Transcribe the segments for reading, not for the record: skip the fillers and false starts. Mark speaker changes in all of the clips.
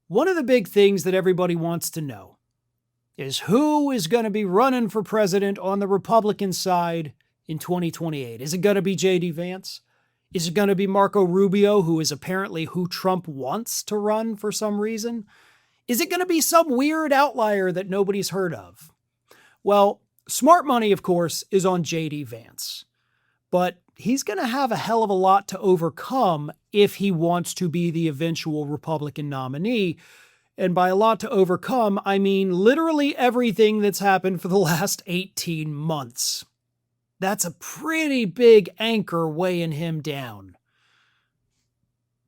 Speaker 1: One of the big things that everybody wants to know is who is going to be running for president on the Republican side in 2028. Is it going to be J.D. Vance? Is it going to be Marco Rubio, who is apparently who Trump wants to run for some reason? Is it going to be some weird outlier that nobody's heard of? Well, smart money, of course, is on J.D. Vance. But he's going to have a hell of a lot to overcome if he wants to be the eventual Republican nominee. And by a lot to overcome, I mean literally everything that's happened for the last 18 months. That's a pretty big anchor weighing him down.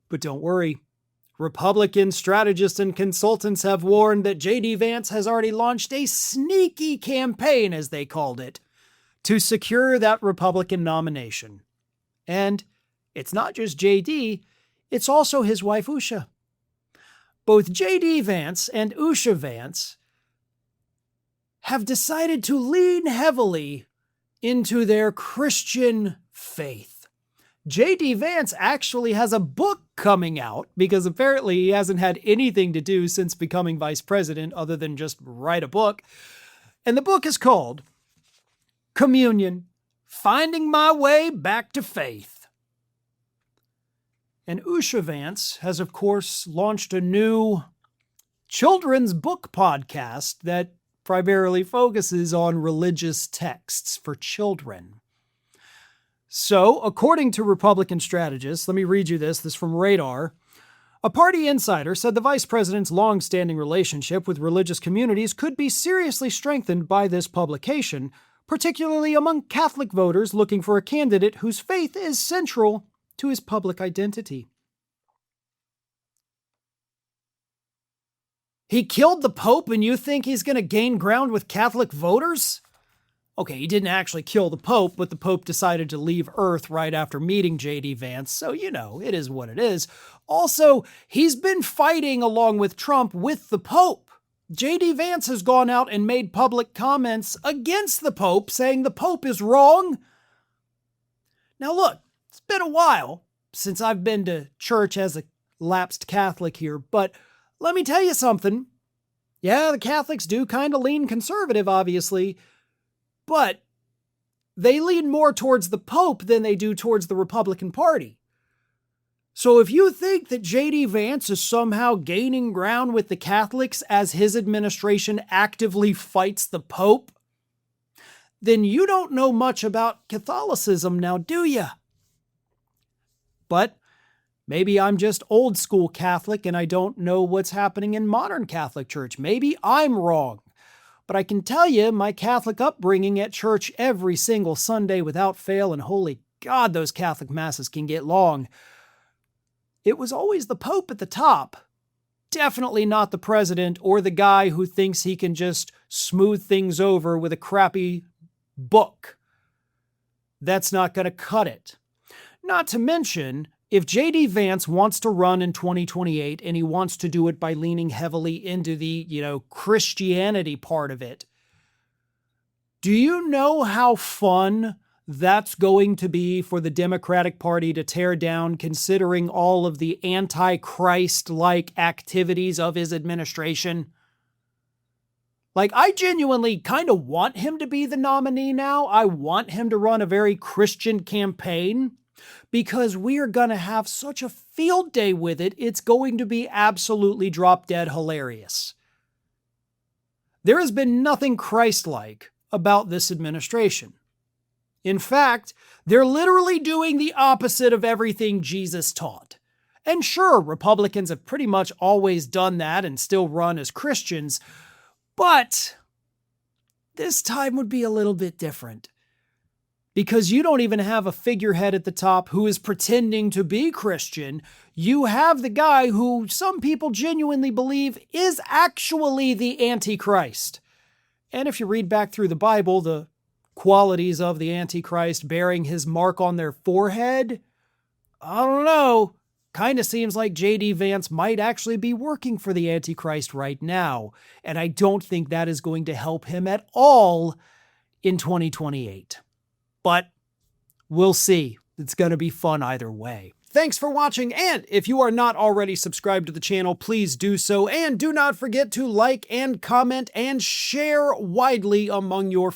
Speaker 1: But don't worry. Republican strategists and consultants have warned that J.D. Vance has already launched a sneaky campaign, as they called it, to secure that Republican nomination. And it's not just J.D., it's also his wife, Usha. Both J.D. Vance and Usha Vance have decided to lean heavily into their Christian faith. J.D. Vance actually has a book coming out because apparently he hasn't had anything to do since becoming vice president other than just write a book. And the book is called Communion, Finding My Way Back to Faith. And Usha Vance has, of course, launched a new children's book podcast that primarily focuses on religious texts for children. So, according to Republican strategists, let me read you this is from Radar. A party insider said the vice president's long-standing relationship with religious communities could be seriously strengthened by this publication, particularly among Catholic voters looking for a candidate whose faith is central to his public identity. He killed the Pope and you think he's going to gain ground with Catholic voters? Okay, he didn't actually kill the Pope, but the Pope decided to leave Earth right after meeting J.D. Vance, so it is what it is. Also, he's been fighting along with Trump with the Pope. J.D. Vance has gone out and made public comments against the Pope, saying the Pope is wrong. Now look, it's been a while since I've been to church as a lapsed Catholic here, but let me tell you something. Yeah, the Catholics do kind of lean conservative, obviously, but they lean more towards the Pope than they do towards the Republican Party. So if you think that J.D. Vance is somehow gaining ground with the Catholics as his administration actively fights the Pope, then you don't know much about Catholicism now, do you? But maybe I'm just old school Catholic and I don't know what's happening in modern Catholic Church. Maybe I'm wrong. But I can tell you my Catholic upbringing at church every single Sunday without fail, and holy God, those Catholic masses can get long. It was always the Pope at the top. Definitely not the president or the guy who thinks he can just smooth things over with a crappy book. That's not going to cut it. Not to mention, if J.D. Vance wants to run in 2028 and he wants to do it by leaning heavily into the, Christianity part of it, do you know how fun that's going to be for the Democratic Party to tear down, considering all of the anti-Christ-like activities of his administration? Like, I genuinely kind of want him to be the nominee now. I want him to run a very Christian campaign, because we are going to have such a field day with it, it's going to be absolutely drop-dead hilarious. There has been nothing Christ-like about this administration. In fact, they're literally doing the opposite of everything Jesus taught. And sure, Republicans have pretty much always done that and still run as Christians, but this time would be a little bit different. Because you don't even have a figurehead at the top who is pretending to be Christian. You have the guy who some people genuinely believe is actually the Antichrist. And if you read back through the Bible, the qualities of the Antichrist bearing his mark on their forehead, I don't know, kind of seems like J.D. Vance might actually be working for the Antichrist right now. And I don't think that is going to help him at all in 2028. But we'll see. It's going to be fun either way. Thanks for watching, and if you are not already subscribed to the channel, please do so, and do not forget to like and comment and share widely among your